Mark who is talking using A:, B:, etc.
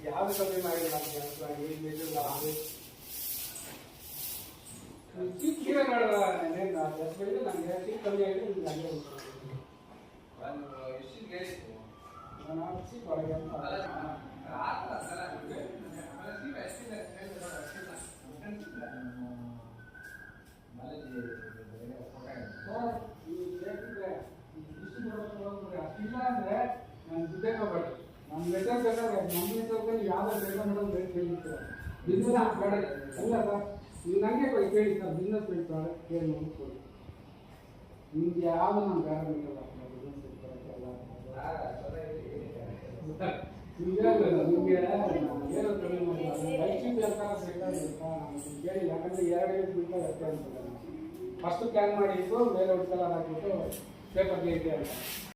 A: ಯಾವ್ದು ಕಮ್ಮಿ ಮಾಡಿಲ್ಲ ಚಿಕ್ಕ ನೋಡುವ ನನಗೆ ಚಿಕ್ಕ ಕಮ್ಮಿ ಆಗಿದೆ ನನಗೆ ಚಿಕ್ಕ ಒಳಗೆ ಅಂತ ಇಲ್ಲ ಅಂದ್ರೆ ನಾನು ದುಡ್ಡೇ ಹೋಗ್ಬೇಡಿ ನಮ್ಮ ಲೆಟರ್ ಬೇಕಾದ್ರೆ ನಮ್ಮ ಹೆಸರಲ್ಲಿ ಯಾವ್ದಾದ್ರು ಬೇಕಾ ಮೇಡಮ್ ರೇಟ್ ಕೇಳಿರ್ತೀರ ಬಿಸ್ನೆಸ್ ಪ್ರಾಡಕ್ಟ್ ಇಲ್ಲ ಸರ್ ನೀವು ನನಗೆ ಕೇಳಿ ಸರ್ ಬಿಸ್ನೆಸ್ ರೇಟ್ ಪ್ರಾಡಕ್ಟ್ ಕೇಳಿ ನೋಡ್ಕೊಳ್ಳಿ ನಿಮ್ಗೆ ಯಾವುದು ನಾನು ಬೇರೆ ಬೇಕಲ್ಲ ಬಿಸ್ನೆಸ್ ರೇಟ್ ಪ್ರಾಡಕ್ಟ್ ಎಲ್ಲ ನಿಮಗೆ ಏನೋ ಕಡಿಮೆ ಮಾಡಿ ಲೈಫಿಂಗ್ ಬೇಕಾ ಬೇಕಾಗಿರುತ್ತಾ ಕೇಳಿ ಯಾಕಂದರೆ 2 ಬಿಟ್ಟು ವ್ಯರ್ಥ ಅನ್ಸುತ್ತೆ ಫಸ್ಟ್ ಪ್ಲ್ಯಾನ್ ಮಾಡಿಟ್ಟು ಬೇರೆ ಔಟ್ ಕಲರ್ ಹಾಕಿಬಿಟ್ಟು ಪೇಪರ್ಗೆ ಇದೆ ಅಂತ